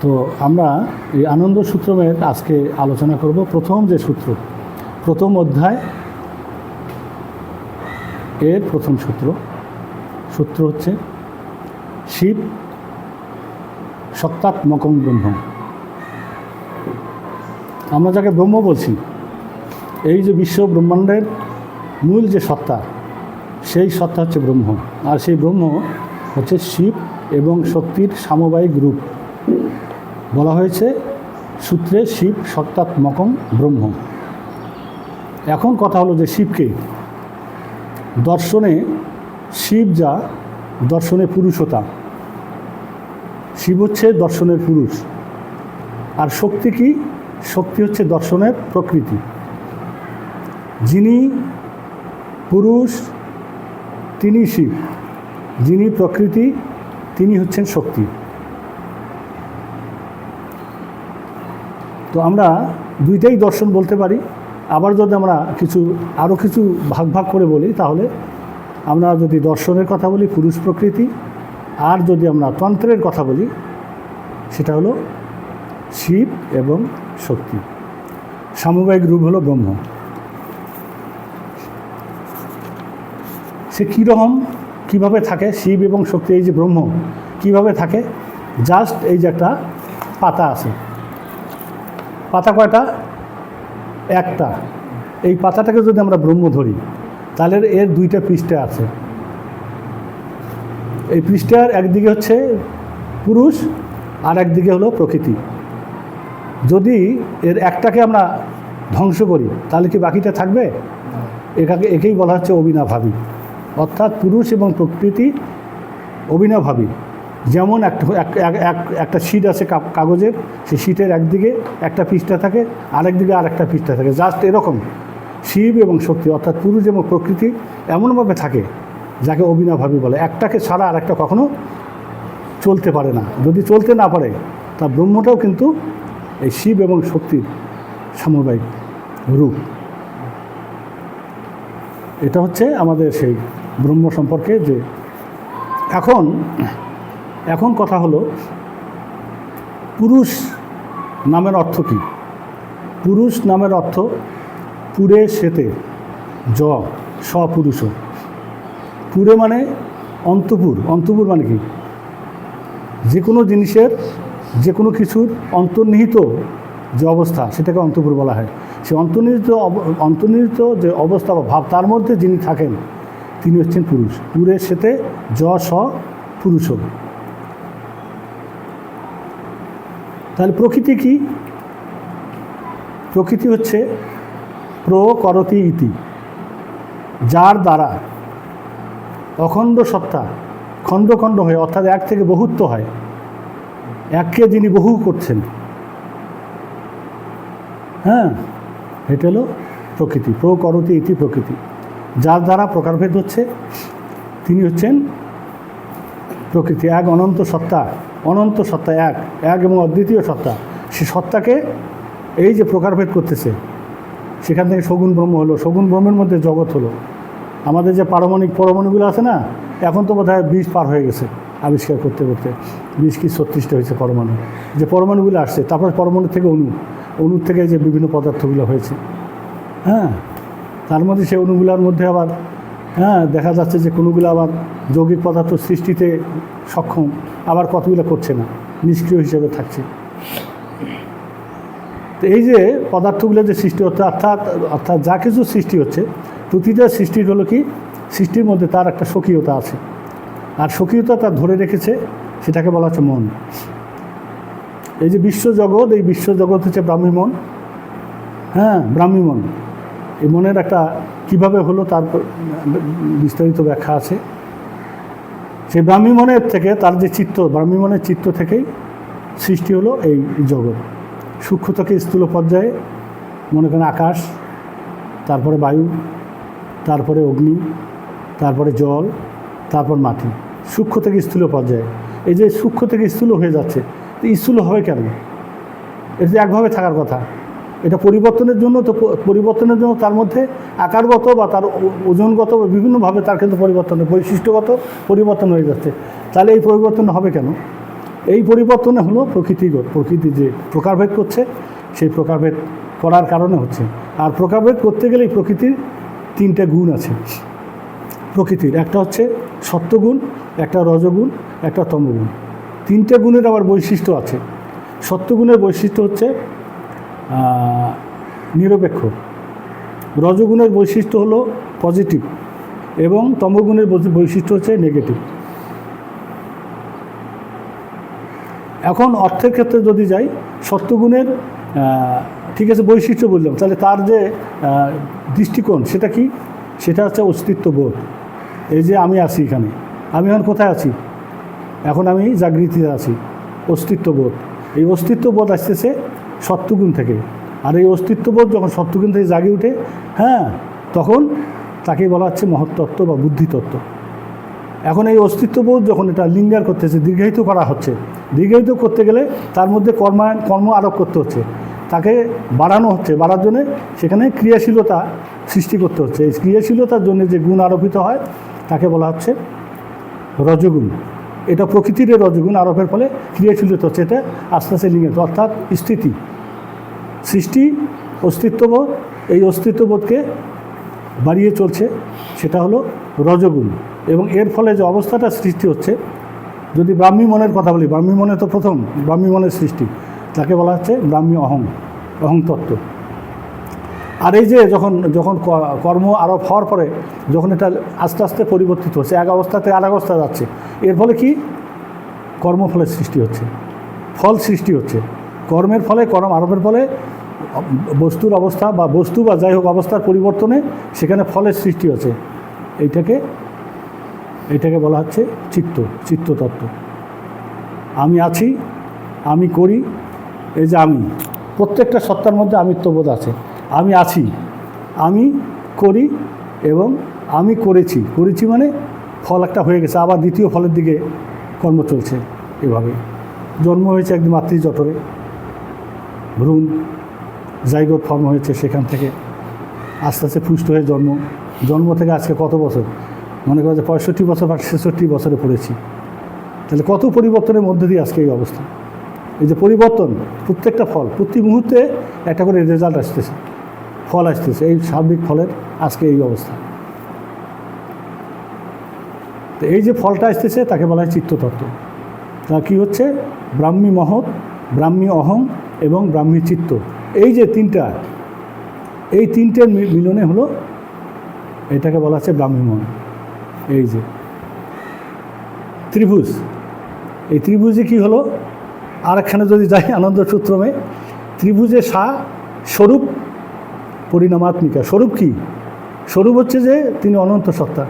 তো আমরা এই আনন্দ সূত্রমের আজকে আলোচনা করব প্রথম যে সূত্র, প্রথম অধ্যায় এর প্রথম সূত্র হচ্ছে শিব সত্তাত্মকং ব্রহ্ম। আমরা যাকে ব্রহ্ম বলছি, এই যে বিশ্ব ব্রহ্মাণ্ডের মূল যে সত্তা, সেই সত্তা হচ্ছে ব্রহ্ম। আর সেই ব্রহ্ম হচ্ছে শিব এবং শক্তির সামবায়িক রূপ। বলা হয়েছে সূত্রে শিব সত্তাত্মকং ব্রহ্ম। এখন কথা হলো যে শিবকে দর্শনে, শিব যা দর্শনে পুরুষতা, শিব হচ্ছে দর্শনের পুরুষ। আর শক্তি কি? শক্তি হচ্ছে দর্শনের প্রকৃতি। যিনি পুরুষ তিনি শিব, যিনি প্রকৃতি তিনি হচ্ছেন শক্তি। তো আমরা দুইটাই দর্শন বলতে পারি। আবার যদি আমরা আরও কিছু ভাগ করে বলি, তাহলে আমরা যদি দর্শনের কথা বলি পুরুষ প্রকৃতি, আর যদি আমরা তন্ত্রের কথা বলি সেটা হলো শিব এবং শক্তি। সামবায়িক রূপ হলো ব্রহ্ম। সে কীরকম, কীভাবে থাকে শিব এবং শক্তি, এই যে ব্রহ্ম কীভাবে থাকে? জাস্ট এই যে একটা পাতা আছে, পাতা কয়টা? একটা। এই পাতাটাকে যদি আমরা ব্রহ্ম ধরি, তাহলে এর দুইটা পৃষ্ঠা আছে। এই পৃষ্ঠার একদিকে হচ্ছে পুরুষ আর একদিকে হলো প্রকৃতি। যদি এর একটাকে আমরা ধ্বংস করি, তাহলে কি বাকিটা থাকবে? একেই বলা হচ্ছে অবিনাভাবী। অর্থাৎ পুরুষ এবং প্রকৃতি অবিনাভাবী। যেমন একটা শীট আছে কাগজের, সেই শীটের একদিকে একটা পৃষ্ঠা থাকে, আরেকদিকে আর একটা পৃষ্ঠা থাকে। জাস্ট এরকম শিব এবং শক্তি অর্থাৎ পুরুষ এবং প্রকৃতি এমনভাবে থাকে যাকে অবিনাভাবী বলে। একটাকে ছাড়া আর একটা কখনো চলতে পারে না। যদি চলতে না পারে, তা ব্রহ্মটাও কিন্তু এই শিব এবং শক্তির সমবায়িক রূপ। এটা হচ্ছে আমাদের সেই ব্রহ্ম সম্পর্কে। যে এখন কথা হলো পুরুষ নামের অর্থ কী? পুরুষ নামের অর্থ পুরে সেতে সপুরুষ। পুরে মানে অন্তপুর। অন্তপুর মানে কি? যে কোনো জিনিসের, যে কোনো কিছুর অন্তর্নিহিত যে অবস্থা, সেটাকে অন্তপুর বলা হয়। সে অন্তর্নিহিত যে অবস্থা বা ভাব, তার মধ্যে যিনি থাকেন তিনি হচ্ছেন পুরুষ। পুরে সেতে পুরুষ। তাহলে প্রকৃতি কি? প্রকৃতি হচ্ছে প্রকরতি ইতি, যার দ্বারা অখণ্ড সত্তা খণ্ড খণ্ড হয়ে, অর্থাৎ এক থেকে বহুত্ব হয়। এককে যিনি বহু করছেন, হ্যাঁ, এটা হলো প্রকৃতি। প্রকরতি ইতি প্রকৃতি। যার দ্বারা প্রকারভেদ হচ্ছে তিনি হচ্ছেন প্রকৃতি। এক অনন্ত সত্তা, এক এবং অদ্বিতীয় সত্তা। সে সত্তাকে এই যে প্রকারভেদ করতেছে, সেখান থেকে সগুণ ব্রহ্ম হলো। সগুণ ব্রহ্মের মধ্যে জগৎ হলো। আমাদের যে পরমাণুগুলো আছে না, এখন তো বোধহয় 20 পার হয়ে গেছে আবিষ্কার করতে করতে। 20 কি 36টা হয়েছে পরমাণু। যে পরমাণুগুলো আসছে, তারপর পরমাণু থেকে অণুর থেকে যে বিভিন্ন পদার্থগুলো হয়েছে, হ্যাঁ, তার মধ্যে সেই অণুগুলোর মধ্যে আবার দেখা যাচ্ছে যে কোনোগুলো আবার যৌগিক পদার্থ সৃষ্টিতে সক্ষম, আবার কতগুলো করছে না, নিষ্ক্রিয় হিসেবে থাকছে। তো এই যে পদার্থগুলো যে সৃষ্টি হচ্ছে, অর্থাৎ যা কিছু সৃষ্টি হচ্ছে, প্রতিটা সৃষ্টির হলো কি, সৃষ্টির মধ্যে তার একটা স্বকীয়তা আছে। আর স্বকীয়তা তার ধরে রেখেছে, সেটাকে বলা হচ্ছে মন। এই যে বিশ্বজগৎ, এই বিশ্বজগৎ হচ্ছে ব্রাহ্মী মন। হ্যাঁ, ব্রাহ্মী মন। এই মনের একটা কীভাবে হলো তার বিস্তারিত ব্যাখ্যা আছে। সেই ব্রাহ্মী মনের থেকে তার যে চিত্ত, ব্রাহ্মী মনের চিত্ত থেকেই সৃষ্টি হলো এই জগৎ। সূক্ষ্ম থেকে স্থূল পর্যায়ে মনে করেন আকাশ, তারপরে বায়ু, তারপরে অগ্নি, তারপরে জল, তারপর মাটি। সূক্ষ্ম থেকে স্থূল পর্যায়ে। এই যে সূক্ষ্ম থেকে স্থূল হয়ে যাচ্ছে, তো স্থূল হবে কেন? এটা একভাবে থাকার কথা। এটা পরিবর্তনের জন্য, তো পরিবর্তনের জন্য তার মধ্যে আকারগত বা তার ওজনগত বা বিভিন্নভাবে তার কিন্তু বৈশিষ্ট্যগত পরিবর্তন হয়ে যাচ্ছে। তাহলে এই পরিবর্তন হবে কেন? এই পরিবর্তনে হলো প্রকৃতি যে প্রকারভেদ করছে, সেই প্রকারভেদ করার কারণে হচ্ছে। আর প্রকারভেদ করতে গেলেই প্রকৃতির 3টে গুণ আছে প্রকৃতির। একটা হচ্ছে সত্যগুণ, একটা রজগুণ, একটা তমগুণ। 3টে গুণের আবার বৈশিষ্ট্য আছে। সত্যগুণের বৈশিষ্ট্য হচ্ছে নিরপেক্ষ, রজগুণের বৈশিষ্ট্য হলো পজিটিভ এবং তমগুণের বৈশিষ্ট্য হচ্ছে নেগেটিভ। এখন অর্থের ক্ষেত্রে যদি যাই, সত্যগুণের ঠিক আছে বৈশিষ্ট্য বললাম, তাহলে তার যে দৃষ্টিকোণ সেটা কি? সেটা হচ্ছে অস্তিত্ববোধ। এই যে আমি আছি এখানে, আমি এখন কোথায় আছি? এখন আমি জাগৃতিতে আছি, অস্তিত্ববোধ। এই অস্তিত্ববোধ আসতেছে সত্যগুণ থেকে। আর এই অস্তিত্ববোধ যখন সত্যগুণ থেকে জাগে উঠে, হ্যাঁ, তখন তাকে বলা হচ্ছে মহত্তত্ত্ব বা বুদ্ধিতত্ত্ব। এখন এই অস্তিত্ববোধ যখন এটা লিঙ্গার করতেছে, দীর্ঘায়িত করা হচ্ছে, দীর্ঘায়িত করতে গেলে তার মধ্যে কর্ম আরোপ করতে হচ্ছে, তাকে বাড়ানো হচ্ছে। বাড়ার জন্যে সেখানে ক্রিয়াশীলতা সৃষ্টি করতে হচ্ছে। এই ক্রিয়াশীলতার জন্য যে গুণ আরোপিত হয় তাকে বলা হচ্ছে রজগুণ। এটা প্রকৃতির রজগুণ আরোপের ফলে ক্রিয়াশীলতা হচ্ছে, এটা আস্তে আস্তে লিঙ্গায়িত, অর্থাৎ স্থিতি, সৃষ্টি, অস্তিত্ববোধ। এই অস্তিত্ববোধকে বাড়িয়ে চলছে, সেটা হলো রজগুণ। এবং এর ফলে যে অবস্থাটা সৃষ্টি হচ্ছে, যদি ব্রাহ্মী মনের কথা বলি, ব্রাহ্মী মনে তো প্রথম ব্রাহ্মী মনের সৃষ্টি, তাকে বলা হচ্ছে ব্রাহ্মী অহং তত্ত্ব। আর এই যে যখন কর্ম আরোপ হওয়ার পরে যখন এটা আস্তে আস্তে পরিবর্তিত হচ্ছে, এক অবস্থাতে আর অবস্থা যাচ্ছে, এর ফলে কি? কর্মফলের সৃষ্টি হচ্ছে, ফল সৃষ্টি হচ্ছে। কর্মের ফলে, কর্ম আরোপের ফলে বস্তুর অবস্থা বা বস্তু বা যাই হোক অবস্থার পরিবর্তনে সেখানে ফলের সৃষ্টি হচ্ছে। এইটাকে বলা হচ্ছে চিত্ততত্ত্ব। আমি আছি, আমি করি। এই যে আমি, প্রত্যেকটা সত্তার মধ্যে আমিত্ববোধ আছে। আমি আছি, আমি করি এবং আমি করেছি মানে ফল একটা হয়ে গেছে, আবার দ্বিতীয় ফলের দিকে কর্ম চলছে। এভাবে জন্ম হয়েছে একদিন মাতৃজঠরে, ভ্রূণ জাইগোট ফর্ম হয়েছে, সেখান থেকে আস্তে আস্তে পুষ্ট হয়ে জন্ম থেকে আজকে কত বছর, মনে করা যে 65 বছর বা 66 বছরে পড়েছি। তাহলে কত পরিবর্তনের মধ্যে দিয়ে আজকে এই অবস্থা। এই যে পরিবর্তন, প্রত্যেকটা ফল, প্রতি মুহূর্তে একটা করে রেজাল্ট আসতেছে, ফল আসতেছে। এই সার্বিক ফলের আজকে এই অবস্থা। তো এই যে ফলটা আসতেছে তাকে বলা হয় চিত্ততত্ত্ব। তা কী হচ্ছে? ব্রাহ্মী মহৎ, ব্রাহ্মী অহং এবং ব্রাহ্মী চিত্ত, এই যে এই তিনটের মিলনে হলো, এটাকে বলা হচ্ছে ব্রাহ্মী মন। এই যে ত্রিভুজ, এই ত্রিভুজে কি হলো? আরেকখানে যদি যাই আনন্দসূত্রমে, ত্রিভুজে স্বরূপ পরিণামাত্মিকা। স্বরূপ কি? স্বরূপ হচ্ছে যে তিনি অনন্ত সত্তা,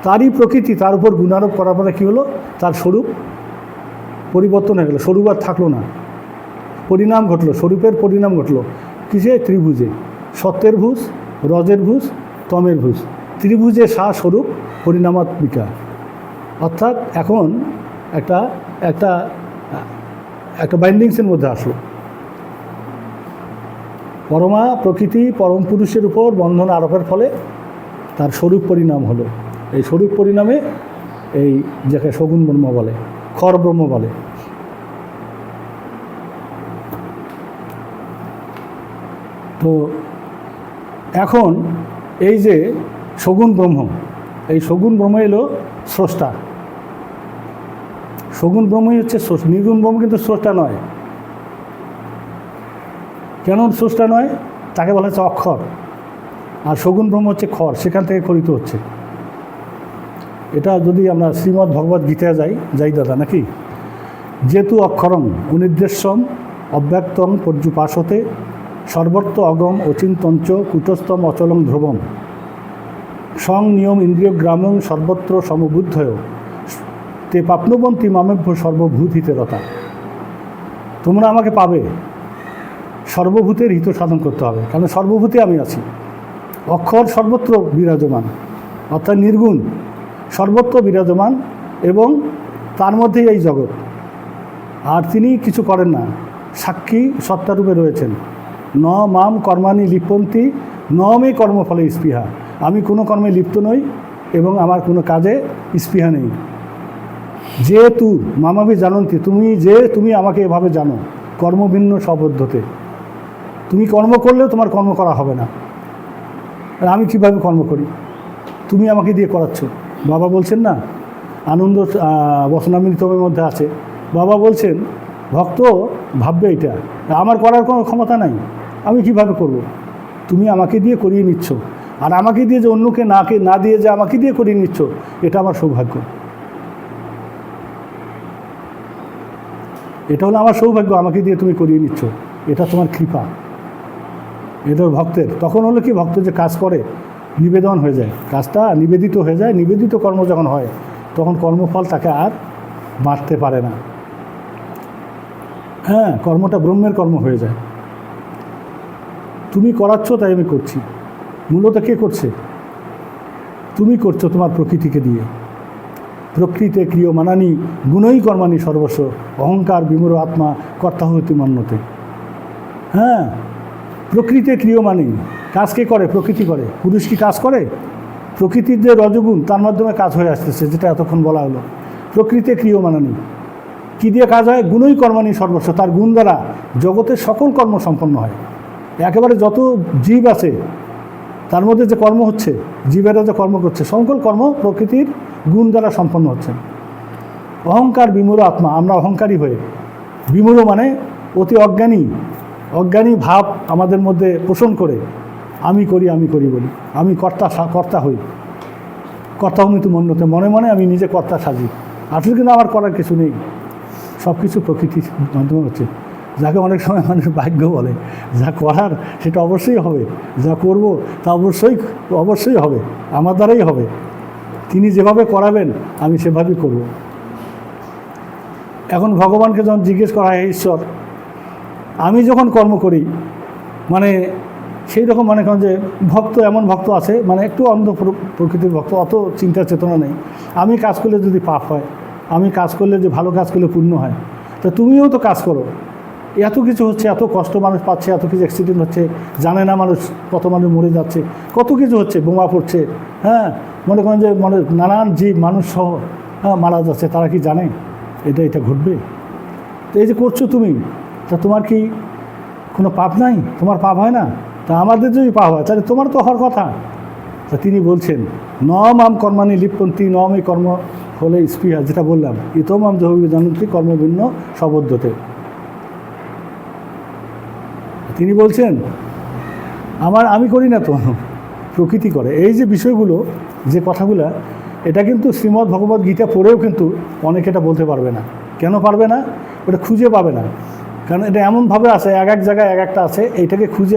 তারই প্রকৃতি, তার উপর গুণারোপ করার পরে কী হলো? তার স্বরূপ পরিবর্তন হয়ে গেল, স্বরূপ আর থাকলো না, পরিণাম ঘটলো, স্বরূপের পরিণাম ঘটলো। কিসে? ত্রিভুজে। সত্যের ভুজ, রজের ভুজ, তমের ভুজ, ত্রিভুজে স্বরূপ পরিণামাত্মিকা। অর্থাৎ এখন একটা একটা একটা বাইন্ডিংসের মধ্যে আসলো। পরমা প্রকৃতি পরম পুরুষের উপর বন্ধন আরোপের ফলে তার স্বরূপ পরিণাম হলো। এই স্বরূপ পরিণামে এই যাকে সগুণ ব্রহ্ম বলে, খর ব্রহ্ম বলে। তো এখন এই যে সগুণ ব্রহ্ম, এই সগুণ ব্রহ্ম এলো স্রষ্টা। সগুণ ব্রহ্মই হচ্ছে নির্গুণ ব্রহ্ম, কিন্তু স্রষ্টা নয়। কেন স্রষ্টা নয়? তাকে বলা হচ্ছে অক্ষর। আর সগুণ ব্রহ্ম হচ্ছে খর, সেখান থেকে খরিত হচ্ছে। এটা যদি আমরা শ্রীমদ্ ভগবদ্ গীতায় যাই দাদা, নাকি? যেতু অক্ষরম অনির্দেশ্যম অব্যক্তম পর্যুপাসতে সর্বত্র অগম অচিন্তঞ্চ কুটস্থম অচলং ধ্রুবম সং নিয়ম ইন্দ্রিয় গ্রামং সর্বত্র সমবুদ্ধয় তে পাপ্নবন্তী মামেভ্য সর্বভূত রতা। তোমরা আমাকে পাবে, সর্বভূতের হিত সাধন করতে হবে, কারণ সর্বভূতে আমি আছি। অক্ষর সর্বত্র বিরাজমান, অর্থাৎ নির্গুণ, সর্বত্র বিরাজমান এবং তার মধ্যেই এই জগৎ। আর তিনি কিছু করেন না, সাক্ষী সত্তারূপে রয়েছেন। ন মাম কর্মাণি লিপ্যন্তি ন মে কর্মফলে স্পৃহা। আমি কোনো কর্মে লিপ্ত নই এবং আমার কোনো কাজে স্পৃহা নেই। যেহেতু মামাবি জানন্তি, তুমি আমাকে এভাবে জানো, কর্মভিন্ন সবদ্ধতে, তুমি কর্ম করলেও তোমার কর্ম করা হবে না। আর আমি কীভাবে কর্ম করি? তুমি আমাকে দিয়ে করাচ্ছ। বাবা বলছেন না, আনন্দ বচনামৃতমের মধ্যে আছে, বাবা বলছেন ভক্ত ভাববে এটা আমার করার কোনো ক্ষমতা নাই, আমি কিভাবে করব? তুমি আমাকে দিয়ে করিয়ে নিচ্ছ, আর আমাকে দিয়ে যে অন্যকে না দিয়ে যে আমাকে দিয়ে করিয়ে নিচ্ছ, এটা আমার সৌভাগ্য। এটা হলো আমার সৌভাগ্য, আমাকে দিয়ে তুমি করিয়ে নিচ্ছ, এটা তোমার কৃপা, এটা ভক্তের। তখন হলো কি, ভক্ত যে কাজ করে নিবেদন হয়ে যায়, কাজটা নিবেদিত হয়ে যায়। নিবেদিত কর্ম যখন হয় তখন কর্মফল তাকে আর বাঁটতে পারে না। হ্যাঁ, কর্মটা ব্রহ্মের কর্ম হয়ে যায়। তুমি করাচ্ছ তাই আমি করছি। মূলত কে করছে? তুমি করছো তোমার প্রকৃতিকে দিয়ে। প্রকৃতে ক্রিয়মানানি গুণই কর্মানি সর্বস্ব, অহংকার বিমূঢ় আত্মা কর্তা হইতে মান্যতে। হ্যাঁ, প্রকৃতি ক্রিয়মানি, কাজ কে করে? প্রকৃতি করে। পুরুষ কি কাজ করে? প্রকৃতির যে রজগুণ তার মাধ্যমে কাজ হয়ে আসতেছে, যেটা এতক্ষণ বলা হলো। প্রকৃতি ক্রিয়মানানি, কী দিয়ে কাজ হয়? গুণই কর্মানি সর্বস্ব, তার গুণ দ্বারা জগতের সকল কর্ম সম্পন্ন হয়। একেবারে যত জীব আছে তার মধ্যে যে কর্ম হচ্ছে, জীবেরা যে কর্ম করছে, সকল কর্ম প্রকৃতির গুণ দ্বারা সম্পন্ন হচ্ছে। অহংকার বিমূঢ় আত্মা, আমরা অহংকারী হয়ে, বিমূঢ় মানে অতি অজ্ঞানী ভাব আমাদের মধ্যে পোষণ করে আমি করি বলি, আমি কর্তা হই, কর্তা হমিতু মন্যতে, মনে মনে আমি নিজে কর্তা সাজি। আসলে কিন্তু আমার করার কিছু নেই, সব কিছু প্রকৃতির মাধ্যমে হচ্ছে। যাকে অনেক সময় মানুষ ভাগ্য বলে, যা করার সেটা অবশ্যই হবে, যা করব তা অবশ্যই হবে, আমার দ্বারাই হবে। তিনি যেভাবে করাবেন আমি সেভাবেই করব। এখন ভগবানকে যখন জিজ্ঞেস করা হয়, ঈশ্বর আমি যখন কর্ম করি, মানে সেই রকম মনে করেন যে এমন ভক্ত আছে, মানে একটু অন্ধ প্রকৃতির ভক্ত, অত চিন্তা চেতনা নেই। আমি কাজ করলে যদি পাপ হয়, আমি কাজ করলে যে ভালো কাজ করলে পুণ্য হয়, তা তুমিও তো কাজ করো, এত কিছু হচ্ছে, এত কষ্ট মানুষ পাচ্ছে, এত কিছু অ্যাক্সিডেন্ট হচ্ছে, জানে না মানুষ, কত মানুষ মরে যাচ্ছে, কত কিছু হচ্ছে, বোমা পড়ছে, হ্যাঁ, মনে করেন যে নানান জীব মানুষ সহ মারা যাচ্ছে, তারা কি জানে এটা ঘটবে? তো এই যে করছো তুমি, তা তোমার কি কোনো পাপ নাই? তোমার পাপ হয় না? তা আমাদের যদি পাপ হয় তাহলে তোমার তো হওয়ার কথা। তা তিনি বলছেন মাম কর্মানি লিপ্পন্তি, এই কর্ম হলে স্পৃহা, যেটা বললাম, ইতমাম জহবি জানন্তি কর্মভিন্ন সবদ্ধতে। তিনি বলছেন আমি করি না তো, প্রকৃতি করে। এই যে বিষয়গুলো, যে কথাগুলো, এটা কিন্তু শ্রীমদ্ ভগবদ্ গীতা পড়েও কিন্তু অনেকে এটা বলতে পারবে না। কেন পারবে না? ওটা খুঁজে পাবে না, কারণ এটা এমনভাবে আছে, এক জায়গায় একটা আছে, এইটাকে খুঁজে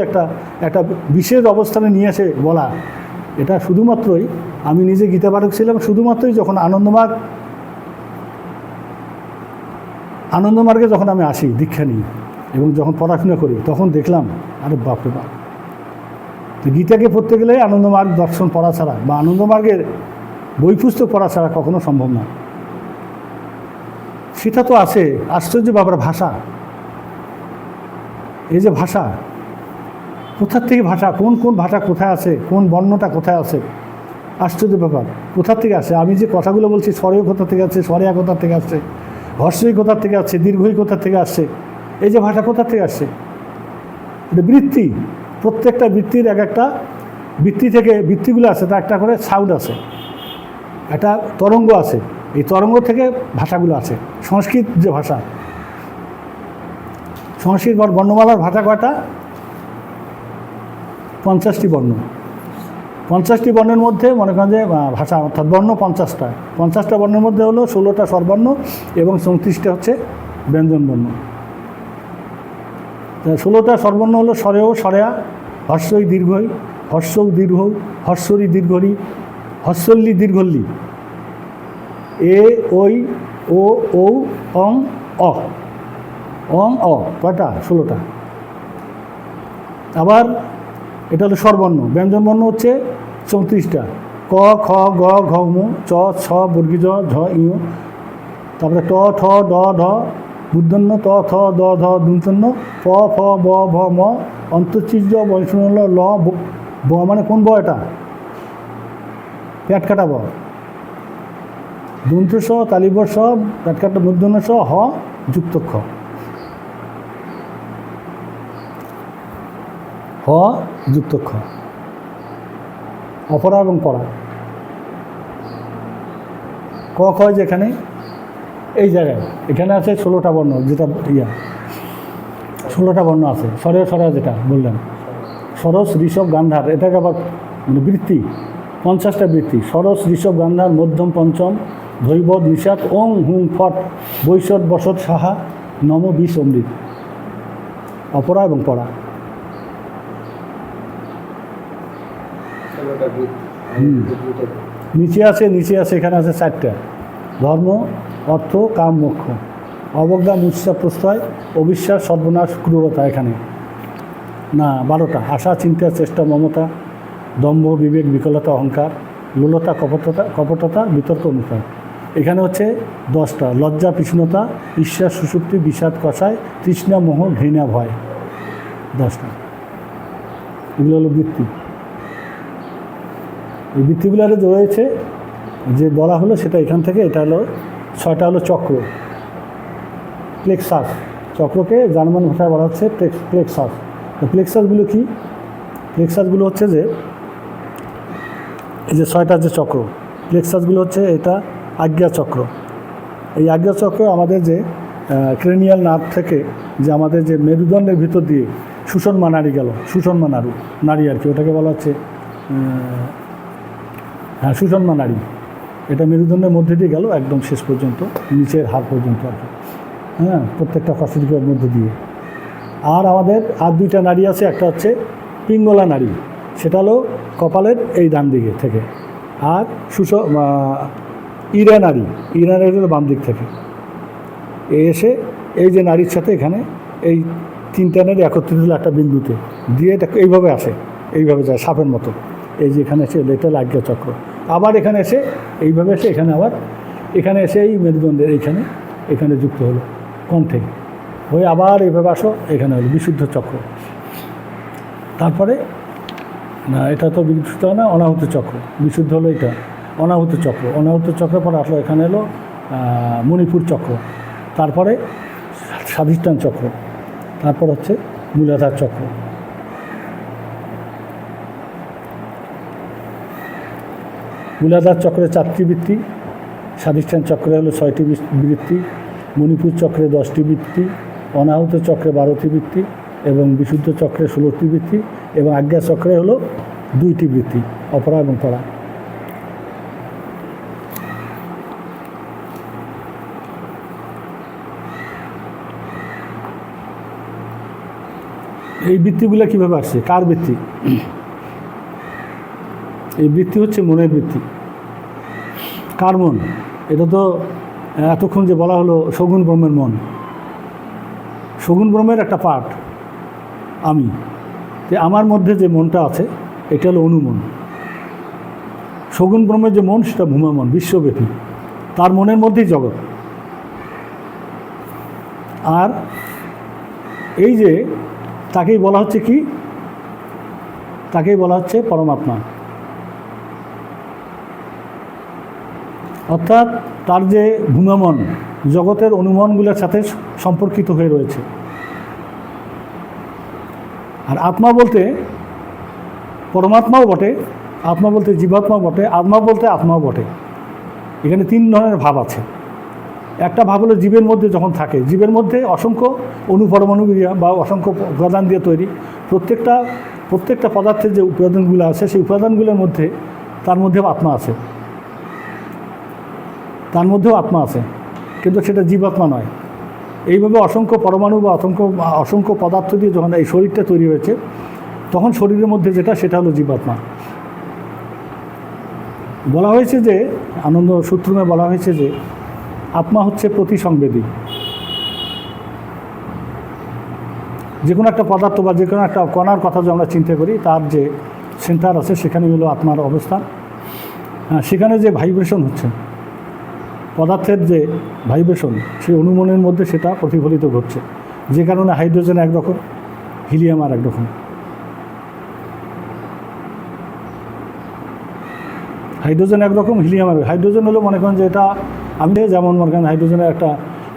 একটা বিশেষ অবস্থানে নিয়ে এসে বলা। এটা শুধুমাত্রই, আমি নিজে গীতা পাঠক ছিলাম, শুধুমাত্রই যখন আনন্দমার্গে যখন আমি আসি দীক্ষা নিই এবং যখন পড়াশোনা করি, তখন দেখলাম আরে বাপরে বাপ, তো গীতাকে পড়তে গেলে আনন্দমার্গ দর্শন পড়া ছাড়া বা আনন্দমার্গের বই পুস্তক পড়া ছাড়া কখনো সম্ভব না। সেটা তো আছে। আশ্চর্য ব্যাপার, ভাষা, এই যে ভাষা, কোথার থেকে ভাষা, কোন ভাষা কোথায় আছে, কোন বর্ণটা কোথায় আছে, আশ্চর্য ব্যাপার, কোথার থেকে আসে? আমি যে কথাগুলো বলছি, স্বরেও কোথা থেকে আসছে, স্বরেয়া কোথার থেকে আসছে, হর্ষই কোথার থেকে আসছে, দীর্ঘই কোথার থেকে আসছে, এই যে ভাষা কোথার থেকে আসছে? এটা বৃত্তি, প্রত্যেকটা বৃত্তির একটা বৃত্তি থেকে, বৃত্তিগুলো আছে, তা একটা করে সাউন্ড আছে, একটা তরঙ্গ আছে, এই তরঙ্গ থেকে ভাষাগুলো আছে। সংস্কৃত যে ভাষা, সংস্কৃত বর্ণমালার ভাষা কয়টা? 50টি বর্ণ। 50টি বর্ণের মধ্যে মনে করেন যে ভাষা, অর্থাৎ বর্ণ 50টা। 50টা বর্ণের মধ্যে হলো 16টা স্বরবর্ণ এবং 34টা হচ্ছে ব্যঞ্জন বর্ণ। 16টা স্বরবর্ণ হলো স্বরেও, স্বরেয়া, হর্ষই দীর্ঘই, হর্ষৌ দীর্ঘ, হর্ষরি দীর্ঘরি, হর্ষল্লি দীর্ঘল্লি, এ ওই ও ঔ অং অ, কয়টা? 16টা। আবার এটা হলো স্বরবর্ণ। ব্যঞ্জনবর্ণ হচ্ছে 34টা, ক খ গ ঘ ম, চ ছ বর্গীজ ঝ ই, তারপরে ট ঠ ড ঢ মূর্ধন্য, ত থ দ ধ দন্তন্য, প ফ ব ভ ম, অন্তর্চিজ বৈষ্ণল ল, ব মানে কোন ব? এটা পেট কাটা ব। দন্ত্য স তালিবর স পেটকাটা মূর্ধন্য স হ যুক্ত খ, হ যুক্ত খ, অপরা এবং পরা। ক খ যেখানে এই জায়গায় এখানে আছে 16টা বর্ণ, যেটা 16টা বর্ণ আছে। স্বরে স্বরা যেটা বললেন, সরস ঋষভ গান্ধার, এটাকে আবার মানে বৃত্তি 50টা বৃত্তি। সরস ঋষভ গান্ধার মধ্যম পঞ্চম ধৈবদ নিষাদ ওং হুং ফট বৈশট বসত সাহা নম বিষ অমৃত। অপরা এবং পরা। নিচে আছে এখানে আছে 4টা, ধর্ম অর্থ কাম মোক্ষ। অবজ্ঞা মূর্ছা প্রত্যয় অবিশ্বাস সর্বনাশ ক্রূরতা এখানে না 12টা। আশা চিন্তা চেষ্টা মমতা দম্ভ বিবেক বিকলতা অহংকার লোলতা কপটতা বিতর্ক অনুসার। এখানে হচ্ছে 10টা, লজ্জা কৃষ্ণতা ঈর্ষা সুষুপ্তি বিষাদ কষায় তৃষ্ণা মোহ ঘৃণা ভয় 10টা। এগুলো হলো বৃত্তি। এই বৃত্তিগুলো রয়েছে যে বলা হলো সেটা এখান থেকে। এটা হলো 6টা হলো চক্র, প্লেক্সাস। চক্রকে জার্মান ভাষায় বলা হচ্ছে প্লেক্সাস। প্লেক্সাসগুলো কি? প্লেক্সাসগুলো হচ্ছে যে এই যে 6টা যে চক্র, প্লেক্সাসগুলো হচ্ছে এটা আজ্ঞা চক্র। এই আজ্ঞা চক্র আমাদের যে ক্রেনিয়াল নার্ভ থেকে যে আমাদের যে মেরুদণ্ডের ভিতর দিয়ে সুষুম্না নাড়ি গেল, সুষুম্না নাড়ি আর কি, ওটাকে বলা হচ্ছে হ্যাঁ সুষুম্না নাড়ি। এটা মেরুদণ্ডের মধ্যে দিয়ে গেল একদম শেষ পর্যন্ত, নিচের হাড় পর্যন্ত আর কি, হ্যাঁ প্রত্যেকটা কশের মধ্যে দিয়ে। আর আমাদের আর 2টা নাড়ি আছে, একটা হচ্ছে পিঙ্গলা নাড়ি, সেটা হলো কপালের এই ডান দিকে থেকে। আর ইরা নাড়ি হলো বাম দিক থেকে এসে এই যে নাড়ির সাথে এখানে এই 3টা নাড়ি একত্রিত হলো একটা বিন্দুতে দিয়ে এটা এইভাবে আসে, এইভাবে যায় সাপের মতো। এই যে এখানে এসে এটা হলো আজ্ঞা চক্র। আবার এখানে এসে এইভাবে এসে এখানে আবার এখানে এসে এই মেরুদণ্ডের এখানে যুক্ত হলো কণ্ঠে হয়ে আবার এইভাবে আসো, এখানে হলো বিশুদ্ধ চক্র। তারপরে না এটা তো বিশুদ্ধ না, অনাহুত চক্র। বিশুদ্ধ হলো এটা অনাহুত চক্র। অনাহুত চক্র পরে আসলো এখানে হলো মণিপুর চক্র, তারপরে স্বাধিষ্ঠান চক্র, তারপর হচ্ছে মূলাধার চক্র। মূলাধার চক্রে 4টি বৃত্তি, স্বাধিষ্ঠান চক্রে হলো 6টি বৃত্তি, মণিপুর চক্রে 10টি বৃত্তি, অনাহুত চক্রে 12টি বৃত্তি এবং বিশুদ্ধ চক্রে 16টি বৃত্তি এবং আজ্ঞা চক্রে হলো 2টি বৃত্তি, অপরা এবং পরা। এই বৃত্তিগুলো কীভাবে আসছে? কার বৃত্তি? এই বৃত্তি হচ্ছে মনের বৃত্তি। কার মন? এটা তো এতক্ষণ যে বলা হলো সগুণ ব্রহ্মের মন, সগুণ ব্রহ্মের একটা পার্ট আমি। যে আমার মধ্যে যে মনটা আছে এটা হলো অনুমন। সগুণ ব্রহ্মের যে মন সেটা ভূমা মন, বিশ্বব্যাপী। তার মনের মধ্যেই জগৎ। আর এই যে তাকেই বলা হচ্ছে কি? তাকেই বলা হচ্ছে পরমাত্মা। অর্থাৎ তার যে ভূমামন জগতের অনুমানগুলোর সাথে সম্পর্কিত হয়ে রয়েছে। আর আত্মা বলতে পরমাত্মাও বটে, আত্মা বলতে জীবাত্মাও বটে, আত্মা বলতে আত্মাও বটে। এখানে 3 ধরনের ভাব আছে। একটা ভাব হলো জীবের মধ্যে যখন থাকে, জীবের মধ্যে অসংখ্য অনুপরমাণু বা অসংখ্য উপাদান দিয়ে তৈরি। প্রত্যেকটা পদার্থের যে উপাদানগুলো আছে সেই উপাদানগুলোর মধ্যে তার মধ্যেও আত্মা আছে, তার মধ্যেও আত্মা আছে, কিন্তু সেটা জীবাত্মা নয়। এইভাবে অসংখ্য পরমাণু বা অসংখ্য পদার্থ দিয়ে যখন এই শরীরটা তৈরি হয়েছে তখন শরীরের মধ্যে সেটা হলো জীবাত্মা। বলা হয়েছে যে আনন্দ সূত্রমে বলা হয়েছে যে আত্মা হচ্ছে প্রতিসংবেদী। যে কোনো একটা পদার্থ বা যে কোনো একটা কণার কথা যদি আমরা চিন্তা করি, তার যে সেন্টার আছে সেখানে হলো আত্মার অবস্থান। হ্যাঁ, সেখানে যে ভাইব্রেশন হচ্ছে পদার্থের যে ভাইব্রেশন, সেই অনুমনের মধ্যে সেটা প্রতিফলিত ঘটছে, যে কারণে হাইড্রোজেন একরকম, হিলিয়াম আর একরকম। হাইড্রোজেন একরকম, হিলিয়াম একরকম। হাইড্রোজেন হলো মনে করেন যে এটা আমি যেমন মনে করেন হাইড্রোজেনের একটা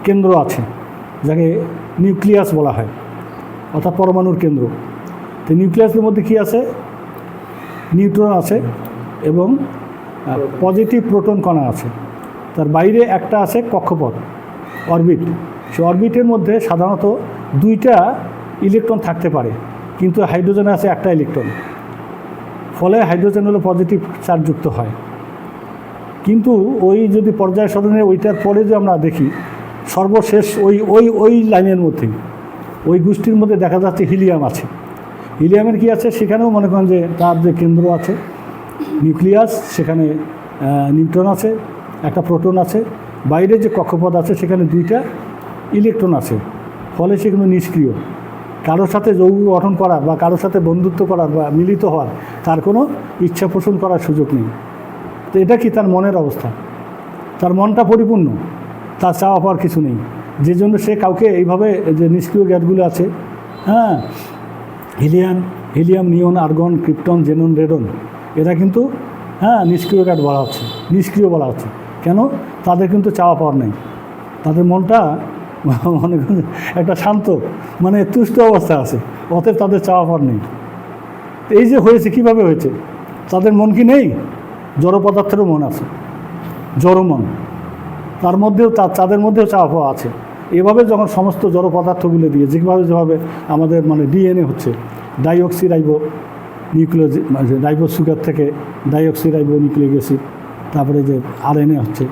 কেন্দ্র আছে যাকে নিউক্লিয়াস বলা হয়, অর্থাৎ পরমাণুর কেন্দ্র। তো নিউক্লিয়াসের মধ্যে কী আছে? নিউট্রন আছে এবং পজিটিভ প্রোটন কণা আছে। তার বাইরে একটা আছে কক্ষপথ, অরবিট। সে অরবিটের মধ্যে সাধারণত 2টা ইলেকট্রন থাকতে পারে, কিন্তু হাইড্রোজেনে আছে একটা ইলেকট্রন। ফলে হাইড্রোজেন হলো পজিটিভ চার্জযুক্ত হয়। কিন্তু ওই যদি পর্যায় সারণীর ওইটার পরে যে আমরা দেখি সর্বশেষ ওই ওই ওই লাইনের মধ্যেই ওই গোষ্ঠীর মধ্যে দেখা যাচ্ছে হিলিয়াম আছে। হিলিয়ামের কি আছে? সেখানেও মনে করেন যে তার যে কেন্দ্র আছে নিউক্লিয়াস, সেখানে নিউট্রন আছে, একটা প্রোটন আছে, বাইরে যে কক্ষপথ আছে সেখানে 2টা ইলেকট্রন আছে। ফলে সেগুলো নিষ্ক্রিয়। কারোর সাথে যৌগ গঠন করার বা কারোর সাথে বন্ধুত্ব করার বা মিলিত হওয়ার তার কোনো ইচ্ছা পোষণ করার সুযোগ নেই। তো এটা কি তার মনের অবস্থা? তার মনটা পরিপূর্ণ, তার চাওয়া পাওয়ার কিছু নেই, যে জন্য সে কাউকে এইভাবে যে নিষ্ক্রিয় গ্যাসগুলো আছে, হ্যাঁ, হিলিয়াম, নিয়ন, আর্গন, ক্রিপ্টন, জেনন, রেডন, এরা কিন্তু নিষ্ক্রিয় গ্যাস বলা হচ্ছে, নিষ্ক্রিয় বলা হচ্ছে। কেন? তাদের কিন্তু চাওয়া পাওয়ার নেই, তাদের মনটা মনে করেন একটা শান্ত মানে তুষ্ট অবস্থা আছে, অতএব তাদের চাওয়া পাওয়ার নেই। এই যে হয়েছে, কিভাবে হয়েছে? তাদের মন কি নেই? জড় পদার্থেরও মন আছে, জড় মন, তার মধ্যেও তাদের মধ্যেও চাওয়া পাওয়া আছে। এভাবে যখন সমস্ত জড় পদার্থগুলো দিয়ে যেভাবে আমাদের মানে ডিএনএ হচ্ছে, ডাইঅক্সিরাইবো রাইবো সুগার থেকে ডাইঅক্সিরাইবো নিউক্লিক অ্যাসিড, তারপরে যে আরএনএ হচ্ছে,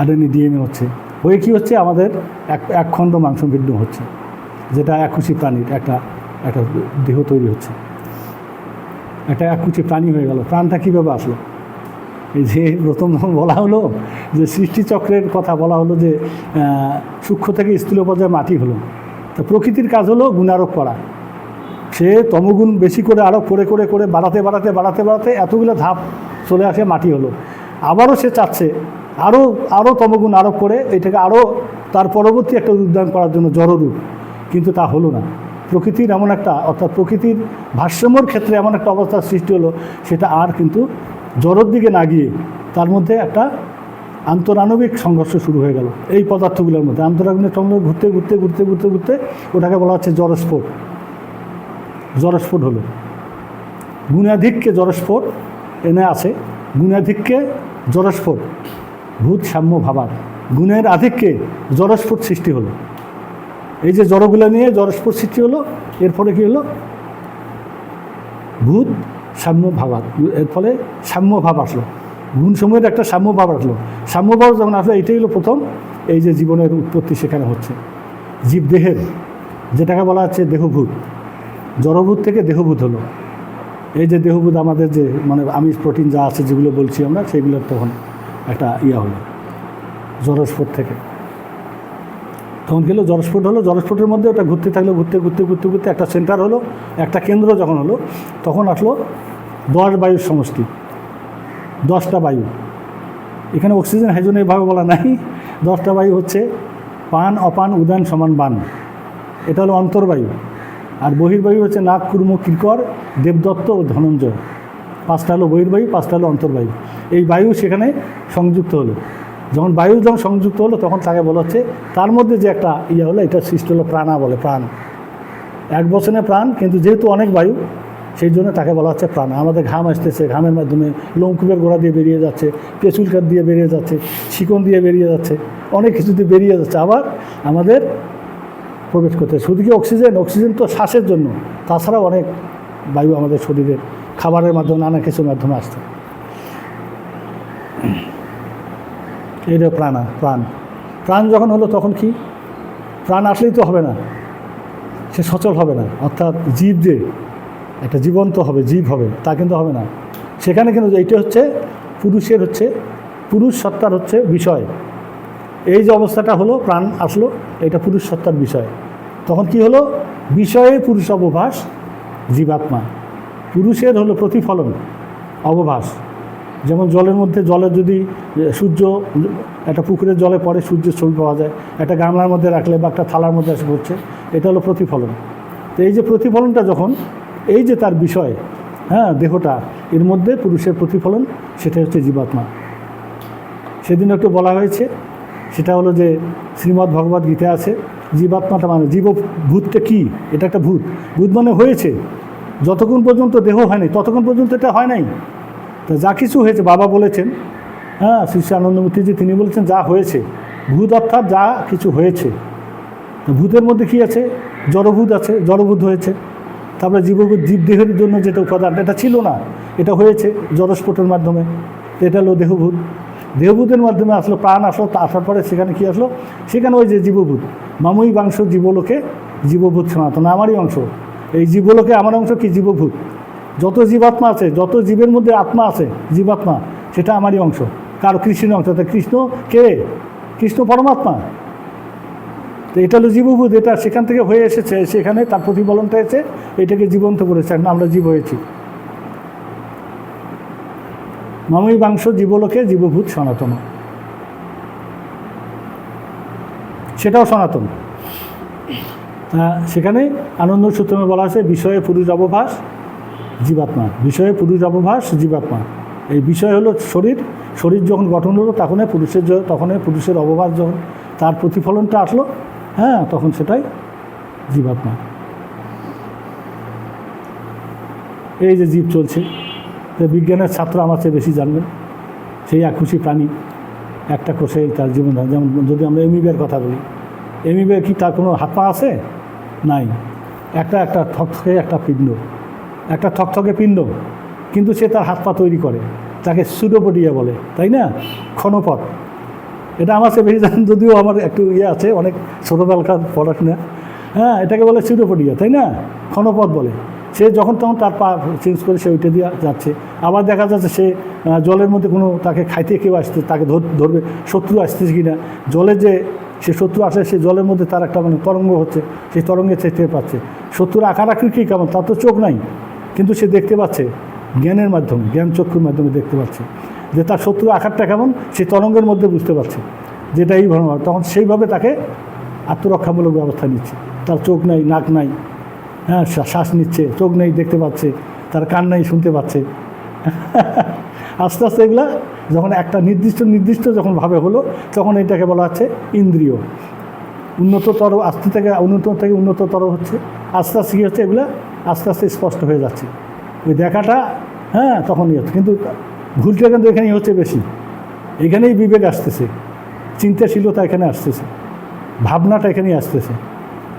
আরএনএ ডিএনএ হচ্ছে, হয়ে কী হচ্ছে? আমাদের এক খণ্ড মাংসপিণ্ড হচ্ছে, যেটা এককুচি প্রাণীর একটা দেহ তৈরি হচ্ছে, একটা এককুচি প্রাণী হয়ে গেল। প্রাণটা কীভাবে আসলো? এই যে প্রথম বলা হলো যে সৃষ্টিচক্রের কথা বলা হলো যে সূক্ষ্ম থেকে স্থূল পর্যায়ে মাটি হলো। তো প্রকৃতির কাজ হলো গুণারোপ করা। সে তমগুণ বেশি করে আরোপ করে বাড়াতে এতগুলো ধাপ চলে আসে মাটি হলো। আবারও সে চাচ্ছে আরও তমগুণ আরোপ করে এটাকে আরও তার পরবর্তী একটা উদ্যান করার জন্য জড়রূপ, কিন্তু তা হলো না। প্রকৃতির এমন একটা, অর্থাৎ প্রকৃতির ভারসাম্যর ক্ষেত্রে এমন একটা অবস্থার সৃষ্টি হলো, সেটা আর কিন্তু জড়র দিকে না গিয়ে তার মধ্যে একটা আন্তরাণবিক সংঘর্ষ শুরু হয়ে গেল। এই পদার্থগুলোর মধ্যে আন্তরাণবিক সংঘর্ষ ঘুরতে ওটাকে বলা হচ্ছে জড়স্ফোট হলো। গুণাধিক্যে জড়স্ফোট এনে আছে, গুণাধিক্যে জড়স্ফোট, ভূত সাম্য ভাবার, গুণের আধিক্যে জড়স্ফোট সৃষ্টি হলো। এই যে জড়গুলো নিয়ে জড়স্ফোট সৃষ্টি হলো, এর ফলে কী হলো? ভূত সাম্য ভাবার, এর ফলে সাম্য ভাব আসলো, গুণসমূহের একটা সাম্য ভাব আসলো। সাম্য ভাব যখন আসলো, এইটাই হলো প্রথম এই যে জীবনের উৎপত্তি সেখানে হচ্ছে। জীবদেহের, যেটাকে বলা হচ্ছে দেহভূত, জড়ভূত থেকে দেহভূত হলো। এই যে দেহভূত আমাদের যে মানে আমিষ প্রোটিন যা আছে যেগুলো বলছি আমরা, সেগুলোর তখন একটা হলো জড়স্ফোট থেকে। তখন গেল জড়স্ফোট হলো, জড়স্ফোটের মধ্যে ওটা ঘুরতে থাকলো, ঘুরতে একটা সেন্টার হলো, একটা কেন্দ্র যখন হলো, তখন আসলো 10 বায়ুর সমষ্টি, 10টা বায়ু। এখানে অক্সিজেন হাইড্রোজেন এইভাবে বলা নাই। 10টা বায়ু হচ্ছে পান, অপান, উদান সমান বান, এটা হলো অন্তর্বায়ু। আর বহির্বায়ু হচ্ছে নাগ, কুর্ম, কিরকর, দেবদত্ত ও ধনঞ্জয়। 5টা হলো বহির্বায়ু, 5টা হলো অন্তর্বায়ু। এই বায়ু সেখানে সংযুক্ত হলো। যখন বায়ু সংযুক্ত হলো, তখন তাকে বলা হচ্ছে, তার মধ্যে যে একটা হলো, এটা সৃষ্টি হলো প্রাণা বলে, প্রাণ। এক বচনে প্রাণ, কিন্তু যেহেতু অনেক বায়ু, সেই জন্য তাকে বলা হচ্ছে প্রাণ। আমাদের ঘাম আসতেছে, ঘামের মাধ্যমে লোমকূপের গোড়া দিয়ে বেরিয়ে যাচ্ছে, পেঁচুলকার দিয়ে বেরিয়ে যাচ্ছে, শিকন দিয়ে বেরিয়ে যাচ্ছে, অনেক কিছু দিয়ে বেরিয়ে যাচ্ছে, আবার আমাদের প্রবেশ করতে। শুধু কি অক্সিজেন তো শ্বাসের জন্য, তাছাড়াও অনেক বায়ু আমাদের শরীরের খাবারের মাধ্যমে, নানা কিছুর মাধ্যমে আসছে। এটা প্রাণ যখন হলো, তখন কি? প্রাণ আসলেই তো হবে না, সে সচল হবে না। অর্থাৎ জীব যে একটা জীবন্ত হবে, জীব হবে, তা কিন্তু হবে না। সেখানে কিন্তু এইটা হচ্ছে পুরুষ সত্তার হচ্ছে বিষয়। এই যে অবস্থাটা হলো, প্রাণ আসলো, এটা পুরুষ সত্তার বিষয়। তখন কি হলো? বিষয়ে পুরুষ অবভাস, জীবাত্মা। পুরুষের হলো প্রতিফলন, অবভাস। যেমন জলের মধ্যে, জলের যদি সূর্য একটা পুকুরের জলে পড়ে, সূর্যের ছবি পাওয়া যায়। একটা গামলার মধ্যে রাখলে বা একটা থালার মধ্যে এসে পড়ছে, এটা হলো প্রতিফলন। তো এই যে প্রতিফলনটা যখন, এই যে তার বিষয়, দেহটা, এর মধ্যে পুরুষের প্রতিফলন, সেটা হচ্ছে জীবাত্মা। সেদিন একটু বলা হয়েছে, সেটা হলো যে শ্রীমদ্ ভগবদ্ গীতা আছে, জীবাত্মাটা মানে ভূতটা কি, এটা একটা ভূত। ভূত মানে হয়েছে, যতক্ষণ পর্যন্ত দেহ হয়নি ততক্ষণ পর্যন্ত এটা হয় নাই। তা যা কিছু হয়েছে, বাবা বলেছেন, হ্যাঁ, শ্রী শ্রী আনন্দমূর্তিজি তিনি বলেছেন যা হয়েছে, ভূত অর্থাৎ যা কিছু হয়েছে। ভূতের মধ্যে কি আছে? জড়ভূত আছে, জড়ভূত হয়েছে। তারপরে জীবদেহের জন্য যেটা উপাদান, এটা ছিল না, এটা হয়েছে জড়স্ফোটের মাধ্যমে, এটা হলো দেহভূত। দেহভূতের মাধ্যমে আসলো প্রাণ, আসলো, আসার পরে সেখানে কি আসলো? সেখানে ওই যে জীবভূত, মামুই বাংশ জীবলোকে জীবভূত সনাতন, আমারই অংশ। এই জীবলোকে আমার অংশ কি? জীবভূত। যত জীবাত্মা আছে, যত জীবের মধ্যে আত্মা আছে, জীবাত্মা, সেটা আমারই অংশ। কারো কৃষ্ণের অংশ। তা কৃষ্ণ কে? কৃষ্ণ পরমাত্মা। তো এটা হলো জীবভূত, এটা সেখান থেকে হয়ে এসেছে, সেখানে তার প্রতিফলনটা এসে এটাকে জীবন্ত করেছে, আমরা জীব হয়েছি। মামুই বাংশ জীবলোকে জীবভূত সনাতন, সেটাও সনাতন। সেখানে আনন্দ সূত্রে বলা আছে বিষয়ে পুরুষ অবভাস জীবাত্মা, বিষয়ে পুরুষ অবভাস জীবাত্মা। এই বিষয় হলো শরীর, শরীর যখন গঠন হলো তখনই পুরুষের অবভাস যখন তার প্রতিফলনটা আসলো, হ্যাঁ, তখন সেটাই জীবাত্মা। এই যে জীব চলছে, বিজ্ঞানের ছাত্র আমার চেয়ে বেশি জানবেন, সেই একখুশি প্রাণী, একটা কোষেই তার জীবন। যেমন যদি আমরা এমিবের কথা বলি, এমিবে কি তার কোনো হাত পা আছে? নাই। একটা থকথকে একটা পিণ্ড, একটা থকথকে পিণ্ড, কিন্তু সে তার হাত পা তৈরি করে, তাকে সুডোপোডিয়া বলে, তাই না? ক্ষণপথ। এটা আমার চেয়ে বেশি জানেন, যদিও আমার একটু আছে, অনেক ছোটোবেলাকার পড়াশোনা। হ্যাঁ, এটাকে বলে সুডোপোডিয়া, তাই না? ক্ষণপথ বলে। সে যখন তখন তার পা চেঞ্জ করে সে ওইটা দিয়ে যাচ্ছে। আবার দেখা যাচ্ছে সে জলের মধ্যে কোনো তাকে খাইতে কেউ আসছে, তাকে ধরবে, শত্রু আসতেছে কিনা, জলে যে সে শত্রু আসে, সে জলের মধ্যে তার একটা মানে তরঙ্গ হচ্ছে, সেই তরঙ্গে সে টের পাচ্ছে। শত্রুর আকার আকৃতি কেমন, তার তো চোখ নাই, কিন্তু সে দেখতে পাচ্ছে জ্ঞানের মাধ্যমে, জ্ঞান চক্ষুর মাধ্যমে দেখতে পাচ্ছে যে তার শত্রুর আকারটা কেমন, সে তরঙ্গের মধ্যে বুঝতে পারছে যেটা এই ভ্রমণ। তখন সেইভাবে তাকে আত্মরক্ষামূলক ব্যবস্থা নিচ্ছে। তার চোখ নাই, নাক নাই, হ্যাঁ, শ্বাস নিচ্ছে, চোখ নেই, দেখতে পাচ্ছে, তার কান নাই, শুনতে পাচ্ছে। আস্তে আস্তে এগুলা যখন একটা নির্দিষ্ট যখন ভাবে হলো, তখন এটাকে বলা হচ্ছে ইন্দ্রিয়। উন্নততর থেকে উন্নততর হচ্ছে, আস্তে আস্তে কী হচ্ছে, এগুলা আস্তে আস্তে স্পষ্ট হয়ে যাচ্ছে। ওই দেখাটা, হ্যাঁ, তখনই হচ্ছে। কিন্তু ভুলটা কিন্তু এখানেই হচ্ছে বেশি, এখানেই বিবেক আসতেছে, চিন্তাশীলতা এখানে আসতেছে, ভাবনাটা এখানেই আসতেছে।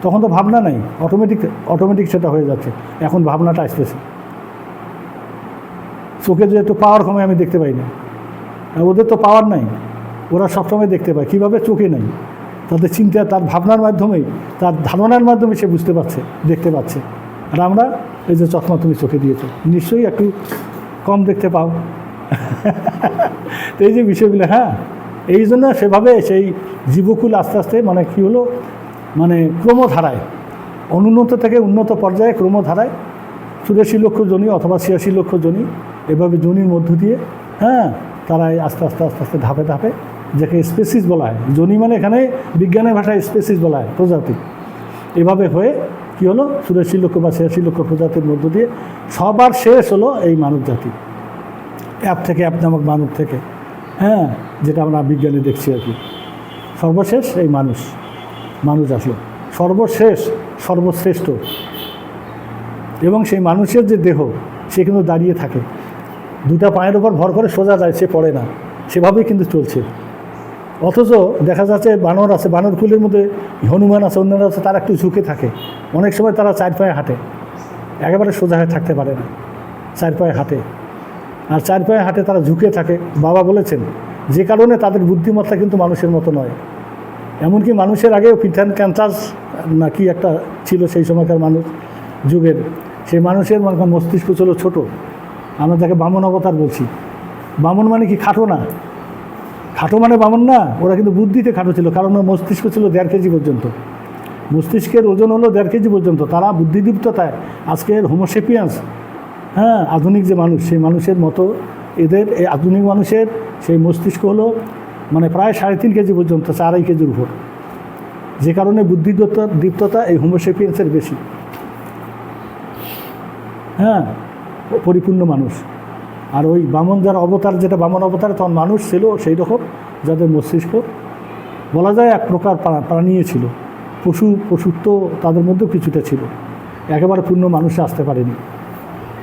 তখন তো ভাবনা নাই, অটোমেটিক সেটা হয়ে যাচ্ছে। এখন ভাবনাটা আসতেছে। চোখে যে একটু পাওয়ার কমে আমি দেখতে পাই না, ওদের তো পাওয়ার নাই, ওরা সবসময় দেখতে পায়। কীভাবে? চোখে নাই, তাদের চিন্তা, তার ভাবনার মাধ্যমেই, তার ধারণার মাধ্যমে সে বুঝতে পারছে, দেখতে পাচ্ছে। আর আমরা এই যে চশমা তুমি চোখে দিয়েছো, নিশ্চয়ই একটু কম দেখতে পাও। তো এই যে বিষয়গুলো, হ্যাঁ, এই জন্য সেভাবে সেই জীবকুল আস্তে আস্তে মানে কী হলো, মানে ক্রমধারায়, অনুন্নত থেকে উন্নত পর্যায়ে ক্রমধারায় 84 লক্ষ জনি অথবা 86 লক্ষ জনি, এভাবে জনির মধ্য দিয়ে, হ্যাঁ, তারা আস্তে আস্তে ধাপে ধাপে, যাকে স্পেসিস বলা হয়, জনি মানে এখানে বিজ্ঞানের ভাষায় স্পেসিস বলা হয়, প্রজাতি। এভাবে হয়ে কী হলো, 84 লক্ষ বা 86 লক্ষ প্রজাতির মধ্য দিয়ে সবার শেষ হলো এই মানব জাতি, অ্যাপ নামক মানব থেকে, হ্যাঁ, যেটা আমরা বিজ্ঞানে দেখছি আর কি। সর্বশেষ এই মানুষ আসলো সর্বশেষ, সর্বশ্রেষ্ঠ। এবং সেই মানুষের যে দেহ, সে কিন্তু দাঁড়িয়ে থাকে, দুটা পায়ের ওপর ভর করে সোজা যায়, সে পড়ে না, সেভাবেই কিন্তু চলছে। অথচ দেখা যাচ্ছে বানর আছে, বানর কুলের মধ্যে হনুমান আছে, অন্যরা আছে, তারা একটু ঝুঁকে থাকে। অনেক সময় তারা 4 পায়ে হাঁটে, একেবারে সোজা হয়ে থাকতে পারে না, 4 পায়ে হাঁটে। আর 4 পায়ে হাঁটে, তারা ঝুঁকে থাকে। বাবা বলেছেন যে কারণে তাদের বুদ্ধিমত্তা কিন্তু মানুষের মতো নয়। এমনকি মানুষের আগেও পিথান ক্যান্সাস নাকি একটা ছিল সেই সময়কার মানুষ যুগের, সেই মানুষের মস্তিষ্ক ছিল ছোট। আমরা যাকে বামন অবতার বলছি, বামন মানে কি? খাটো না, খাটো মানে বামন না, ওরা কিন্তু বুদ্ধিতে খাটো ছিল, কারণ ওর মস্তিষ্ক ছিল 1.5 কেজি পর্যন্ত। মস্তিষ্কের ওজন হলো 1.5 কেজি পর্যন্ত। তারা বুদ্ধিদীপ্ততায় আজকের হোমোসেপিয়ান্স, হ্যাঁ, আধুনিক যে মানুষ, সেই মানুষের মতো এদের এই আধুনিক মানুষের সেই মস্তিষ্ক হলো মানে প্রায় 3.5 কেজি পর্যন্ত, 4.5 কেজির উপর। যে কারণে দীপ্ততা এই হোমোসেপিয়ান্সের বেশি, হ্যাঁ, পরিপূর্ণ মানুষ। আর ওই বামন যার অবতার, যেটা বামন অবতারে তখন মানুষ ছিল সেই রকম, যাদের মস্তিষ্ক বলা যায় এক প্রকার প্রাণীয় ছিল, পশুত্ব তাদের মধ্যেও কিছুটা ছিল, একেবারে পূর্ণ মানুষে আসতে পারেনি।